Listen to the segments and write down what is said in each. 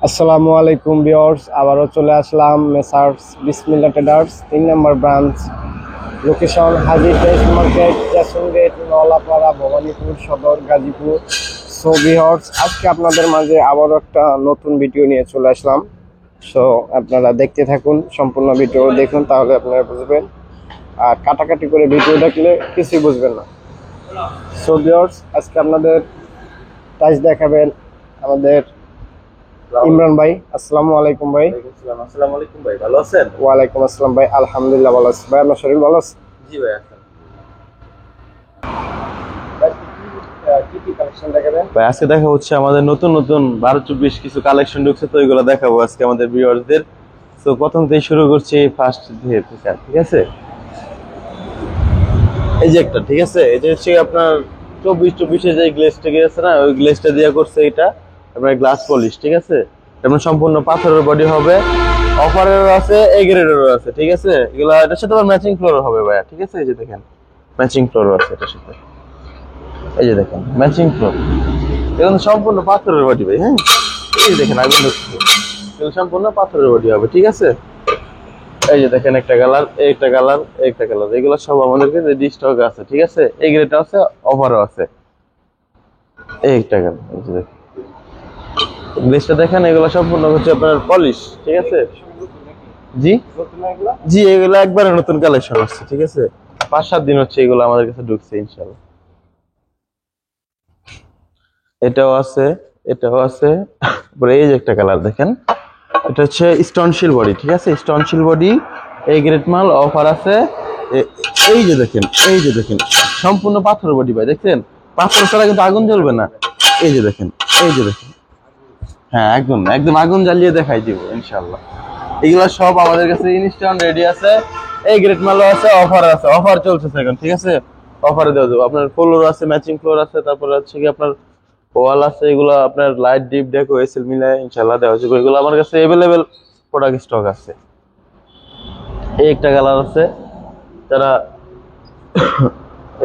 আসসালামু আলাইকুম ভিউয়ার্স, আবারও চলে আসলাম Messrs Bismillah traders 3 number branch, location Haji fresh market, জেসন গেট, নলাপাড়া, ভবানীপুর সদর, গাজীপুর। সো ভিউয়ার্স, আজকে আপনাদের মাঝে আবারও একটা নতুন ভিডিও নিয়ে চলে আসলাম। সো আপনারা দেখতে থাকুন, সম্পূর্ণ ভিডিও দেখুন, তাহলে আপনারা বুঝবেন। আর কাটাকাটি করে ভিডিও দেখলে কিছুই বুঝবেন না। সো ভিউয়ার্স, আজকে আপনাদের প্রাইস দেখাবেন আমাদের ইমরান ভাই। আসসালামু আলাইকুম ভাই। আসসালামু আলাইকুম ভাই, ভালো আছেন? ওয়ালাইকুম আসসালাম ভাই, আলহামদুলিল্লাহ ভালো আছি ভাই। আপনার শরীর ভালো আছে? জি ভাই আছেন। ভাই আজকে দেখা হচ্ছে আমাদের নতুন নতুন 12-24 কিছু কালেকশন ঢুকছে, তো ওইগুলো দেখাবো আজকে আমাদের ভিউয়ারদের। তো প্রথম থেকে শুরু করছি ফার্স্ট দিয়ে, ঠিক আছে? এই যে একটা, ঠিক আছে, এই যে হচ্ছে আপনার 24-24 যে গ্লেজটা গিয়েছে না, ওই গ্লেজটা দিয়ে করছে এটা আপনার গ্লাস পলিশ, ঠিক আছে? যেমন সম্পূর্ণ পাথরের বডি হবে, অফারেরও আছে, এ গ্রেডেরও আছে, ঠিক আছে? এগুলা এটার সাথে আবার ম্যাচিং ফ্লোর হবে ভাইয়া, ঠিক আছে? এই যে দেখেন ম্যাচিং ফ্লোরও আছে এটার সাথে, এই যে দেখেন ম্যাচিং ফ্লোর। এগুলো সম্পূর্ণ পাথরের বডি ভাই, হ্যাঁ? এই যে দেখেন আগুন ঢুকছে, এগুলো সম্পূর্ণ পাথরের বডি হবে, ঠিক আছে? এই যে দেখেন একটা কালার, একটা কালার, একটা কালার, এগুলো সব আমাদেরকে রেডি স্টক আছে, ঠিক আছে? এই গ্রেডটা আছে, অফারও আছে। এই একটা কালার, এই যে দেখেন গ্লেজটা দেখেন, এগুলো সম্পূর্ণ হচ্ছে আপনার পলিশ, ঠিক আছে? জি জি, এগুলো একবারে নতুন কালেকশন আসছে, ঠিক আছে? 5-7 দিন হচ্ছে এগুলো আমাদের কাছে ঢুকছে ইনশাআল্লাহ। এটাও আছে, এটাও আছে। তারপরে এই যে একটা কালার দেখেন, এটা হচ্ছে স্টোনশিল বডি, ঠিক আছে? স্টোনশিল বডি, এই গ্রেড মাল, অফার আছে। এই যে দেখেন, এই যে দেখেন সম্পূর্ণ পাথর বডি ভাই, দেখছেন? পাথর ছাড়া কিন্তু আগুন জ্বলবে না। এই যে দেখেন, এই যে দেখেন, হ্যাঁ একদম একদম আগুন জ্বালিয়ে দেখাই দিব ইনশাআল্লাহ। এগুলো সব আমাদের কাছে ইনস্ট্যান্ট রেডি আছে, এই গ্রেড মালও আছে, অফার আছে, অফার চলছে এখন, ঠিক আছে? অফারে দেওয়া যাবে। আপনার ফ্লোর আছে, ম্যাচিং ফ্লোর আছে, তারপরে হচ্ছে কি আপনার ওয়াল আছে, এগুলো আপনার লাইট ডিপ ডেকো এসএল মিলে ইনশাআল্লাহ দেওয়া যাবে। এগুলো আমার কাছে अवेलेबल প্রোডাক্ট স্টক আছে। এই একটা কালার আছে, যারা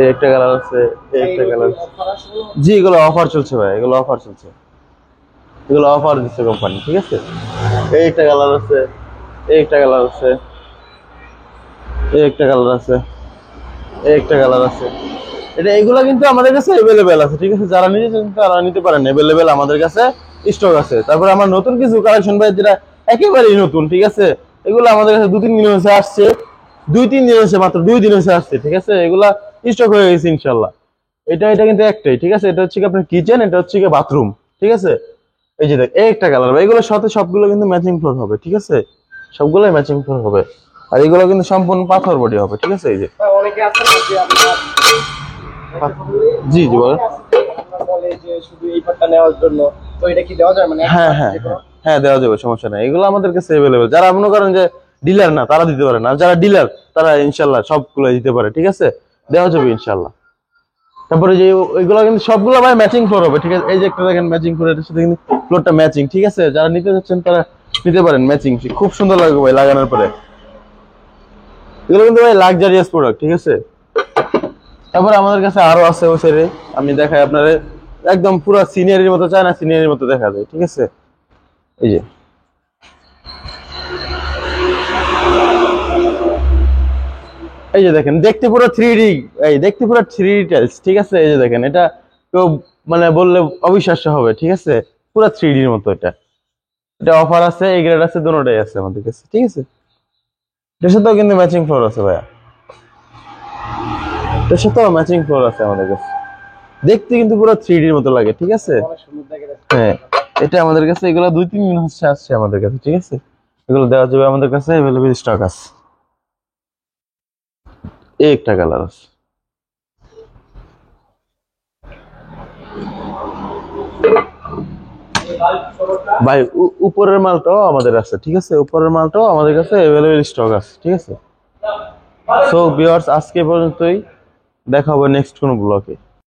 এই একটা কালার আছে, এই একটা কালার। জি, এগুলো অফার চলছে ভাই, এগুলো অফার চলছে, এগুলো অফার দিচ্ছে কোম্পানি, ঠিক আছে? এই একটা কালার আছে, এই একটা কালার আছে, এই একটা কালার আছে, এই একটা কালার আছে। এটা এগুলো কিন্তু আমাদের কাছে अवेलेबल আছে, ঠিক আছে? যারা নিতে চান তারা নিতে পারেন, अवेलेबल আমাদের কাছে স্টক আছে। তারপর আমার নতুন কিছু কালেকশন ভাই, যেটা একেবারেই নতুন, ঠিক আছে? এগুলো আমাদের কাছে 2-3 দিন হয়েছে আসছে, 2-3 দিন হয়েছে, মাত্র 2 দিন হয়েছে আসছে, ঠিক আছে? এগুলা স্টক হয়ে গেছে ইনশাআল্লাহ। এটা কিন্তু একটাই, ঠিক আছে? এটা হচ্ছে কি আপনার কিচেন, এটা হচ্ছে কি বাথরুম, ঠিক আছে? এই যে দেখ, এই একটা কালার, এগুলোর সাথে সবগুলো কিন্তু ম্যাচিং ফ্লোর হবে, ঠিক আছে? সবগুলোই ম্যাচিং ফ্লোর হবে। আর এগুলো কিন্তু সম্পূর্ণ পাথর বডি হবে, ঠিক আছে? এই যে অনেকে আছে না যে আপনার জি জি বলেন। বলে যে শুধু এই পাটটা নেওয়ার জন্য, তো এটা কি দেওয়া যায়? মানে হ্যাঁ হ্যাঁ হ্যাঁ হ্যাঁ, দেওয়া যাবে, সমস্যা নাই। এগুলো আমাদের কাছে अवेलेबल। যারা মনে করেন যে ডিলার না, তারা দিতে পারে না। যারা ডিলার তারা ইনশাআল্লাহ সবগুলো দিতে পারে, ঠিক আছে? দেওয়া যাবে ইনশাআল্লাহ। তারপরে যে ওইগুলো কিন্তু সবগুলো ভাই ম্যাচিং ফ্লোর হবে, ঠিক আছে? এই যে একটা দেখেন ম্যাচিং ফ্লোর, এটার সাথে কিন্তু ফ্লোরটা ম্যাচিং, ঠিক আছে? যারা নিতে যাচ্ছেন তারা নিতে পারেন ম্যাচিং, খুব সুন্দর লাগবে ভাই লাগানোর পরে। এগুলো কিন্তু ভাই লাক্সারিয়াস প্রোডাক্ট, ঠিক আছে? তারপরে আমাদের কাছে আরো আছে ওই সাইডে, আমি দেখাই আপনাদের। একদম পুরো সিনিয়রের মতো, চায় না সিনিয়রের মতো দেখা যায়, ঠিক আছে? এই যে এই যে দেখেন, দেখতে পুরো 3D, এই দেখতে পুরো 3D টাইলস, ঠিক আছে? এই যে দেখেন, এটা কেউ মানে বললে অবিশ্বাস্য হবে, ঠিক আছে? পুরো 3D এর মতো এটা। এটা অফার আছে, এই গ্রেড আছে, দুটোটাই আছে আমাদের কাছে, ঠিক আছে? এটার সাথেও কিন্তু ম্যাচিং ফ্লোর আছে ভাইয়া, এটার সাথেও ম্যাচিং ফ্লোর আছে আমাদের কাছে। দেখতে কিন্তু পুরো 3D এর মতো লাগে, ঠিক আছে? হ্যাঁ, এটা আমাদের কাছে এগুলো 2-3 দিন হচ্ছে আসছে আমাদের কাছে, ঠিক আছে? এগুলো দেওয়া যাবে, আমাদের কাছে अवेलेबल স্টক আছে। এই একটা কালার আছে, ভাই উপরের মালটাও আমাদের আছে, ঠিক আছে? উপরের মালটাও আমাদের কাছে अवेलेबल স্টক আছে, ঠিক আছে? সো ভিউয়ার্স, আজকে পর্যন্তই, দেখা হবে নেক্সট কোন ব্লগে।